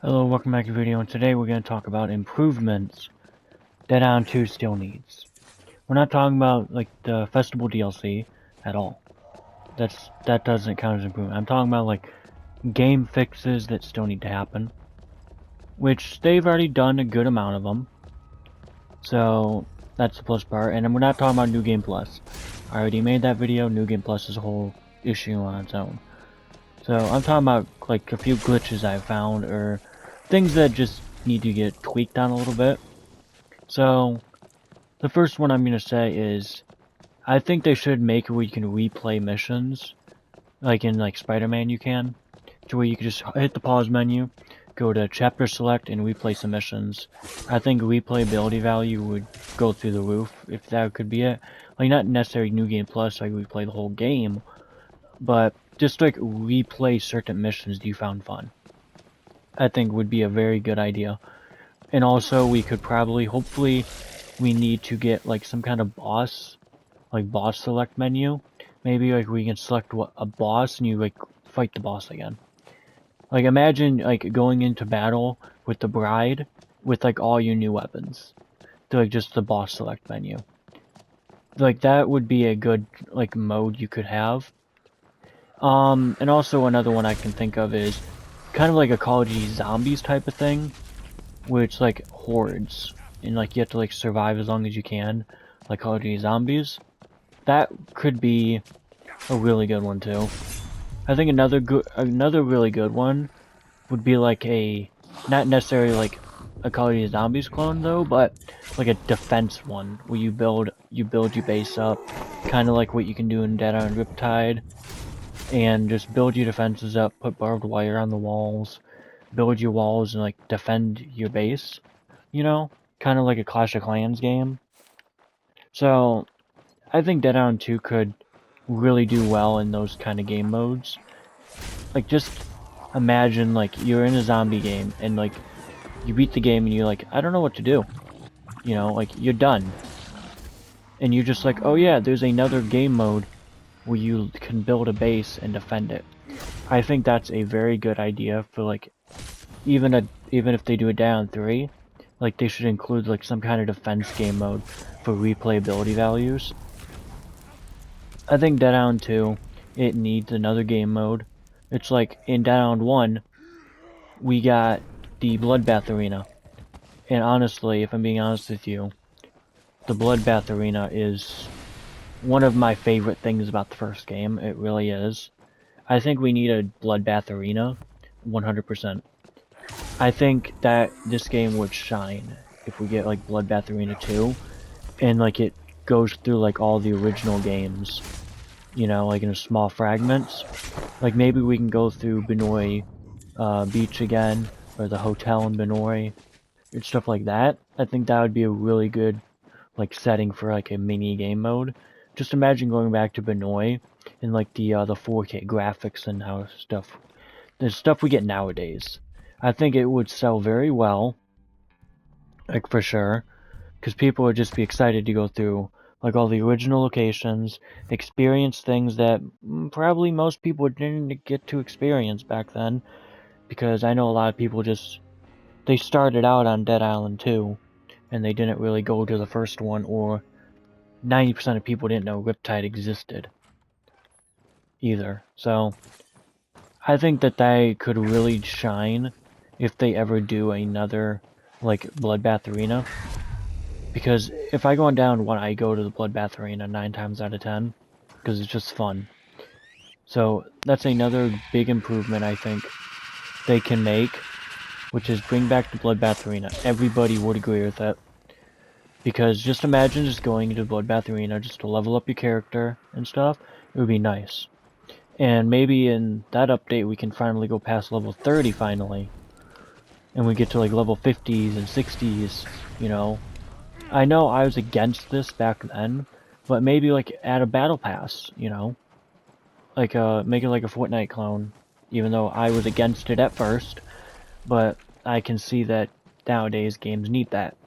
Hello, welcome back to the video, and today we're going to talk about improvements Dead Island 2 still needs. We're not talking about, like, the Festival DLC at all. That doesn't count as improvement. I'm talking about, like, game fixes that still need to happen. Which, they've already done a good amount of them. So, that's the plus part, and we're not talking about New Game Plus. I already made that video. New Game Plus is a whole issue on its own. So, I'm talking about, like, a few glitches I've found, or things that just need to get tweaked on a little bit. So, the first one I'm going to say is, I think they should make it where you can replay missions, like in like Spider-Man you can, to where you can just hit the pause menu, go to chapter select, and replay some missions. I think replayability value would go through the roof if that could be it. Like, not necessarily New Game Plus, like replay the whole game, but just like replay certain missions you found fun. I think would be a very good idea. And also, we could probably, hopefully, we need to get like some kind of boss, like boss select menu. Maybe like we can select a boss and you like fight the boss again. Like, imagine like going into battle with the bride with like all your new weapons to like just the boss select menu. Like, that would be a good like mode you could have. And also another one I can think of is kind of like a Call of Duty Zombies type of thing, where it's like hordes and like you have to like survive as long as you can, like Call of Duty Zombies. That could be a really good one too. I think another really good one would be like a, not necessarily like a Call of Duty Zombies clone though, but like a defense one where you build your base up, kind of like what you can do in Dead Island Riptide, and just build your defenses up, put barbed wire on the walls, build your walls, and like defend your base. You know, kind of like a Clash of Clans game. So I think Dead Island 2 could really do well in those kind of game modes. Like, just imagine like you're in a zombie game and like you beat the game and you're like, I don't know what to do. You know, like you're done. And you're just like, oh yeah, there's another game mode where you can build a base and defend it. I think that's a very good idea for like even if they do a Dead Island 3, like they should include like some kind of defense game mode for replayability values. I think Dead Island 2, it needs another game mode. It's like in Dead Island 1, we got the Bloodbath Arena. And honestly, if I'm being honest with you, the Bloodbath Arena is one of my favorite things about the first game. It really is. I think we need a Bloodbath Arena, 100%. I think that this game would shine if we get like Bloodbath Arena 2, and like it goes through like all the original games, you know, like in small fragments. Like maybe we can go through Benoi Beach again, or the hotel in Benoi, and stuff like that. I think that would be a really good like setting for like a mini game mode. Just imagine going back to Benoi and like the 4K graphics and how the stuff we get nowadays. I think it would sell very well, like for sure, because people would just be excited to go through like all the original locations, experience things that probably most people didn't get to experience back then. Because I know a lot of people they started out on Dead Island 2, and they didn't really go to the first one, or 90% of people didn't know Riptide existed either. So I think that they could really shine if they ever do another like Bloodbath Arena. Because if I go on down one, I go to the Bloodbath Arena 9 times out of 10, because it's just fun. So that's another big improvement I think they can make, which is bring back the Bloodbath Arena. Everybody would agree with it. Because just imagine just going into Bloodbath Arena just to level up your character and stuff. It would be nice. And maybe in that update we can finally go past level 30 finally. And we get to like level 50s and 60s, you know. I know I was against this back then, but maybe like add a battle pass, you know. Like make it like a Fortnite clone. Even though I was against it at first, but I can see that nowadays games need that.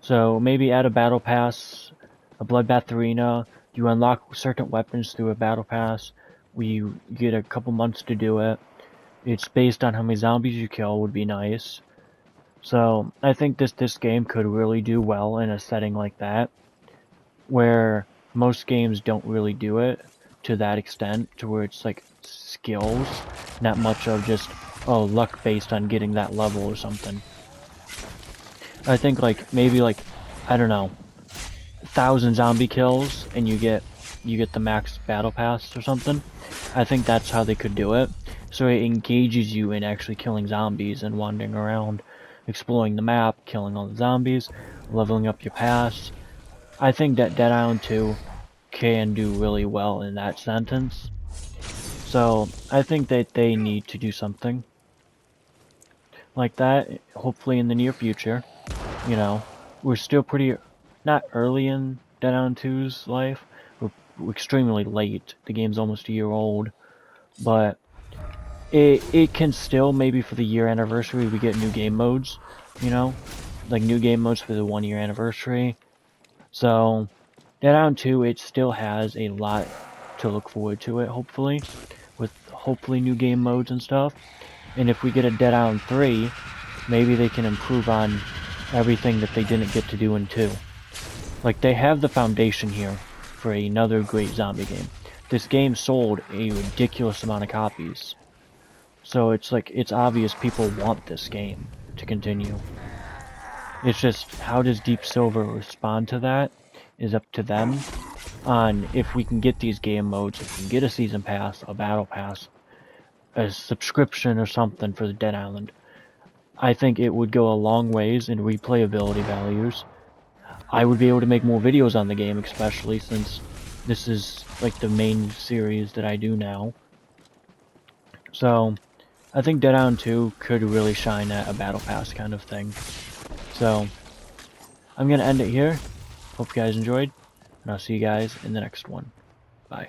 So maybe add a battle pass, a Bloodbath Arena. You unlock certain weapons through a battle pass. We get a couple months to do it. It's based on how many zombies you kill would be nice. So I think this game could really do well in a setting like that, where most games don't really do it to that extent, to where it's like skills, not much of just, oh, luck based on getting that level or something. I think like maybe like, I don't know, 1,000 zombie kills and you get the max battle pass or something. I think that's how they could do it. So it engages you in actually killing zombies and wandering around, exploring the map, killing all the zombies, leveling up your pass. I think that Dead Island 2 can do really well in that sentence. So I think that they need to do something like that, hopefully in the near future. You know, we're still pretty, not early in Dead Island 2's life. We're extremely late. The game's almost a year old, but it can still, maybe for the year anniversary, we get new game modes. You know, like new game modes for the 1 year anniversary. So Dead Island 2, it still has a lot to look forward to it. Hopefully, with hopefully new game modes and stuff. And if we get a Dead Island 3, maybe they can improve on everything that they didn't get to do in 2. Like, they have the foundation here for another great zombie game. This game sold a ridiculous amount of copies. So it's like, it's obvious people want this game to continue. It's just, how does Deep Silver respond to that is up to them on if we can get these game modes, if we can get a season pass, a battle pass, a subscription or something for the Dead Island. I think it would go a long ways in replayability values. I would be able to make more videos on the game, especially since this is like the main series that I do now. So I think Dead Island 2 could really shine at a battle pass kind of thing. So I'm gonna end it here. Hope you guys enjoyed, and I'll see you guys in the next one. Bye.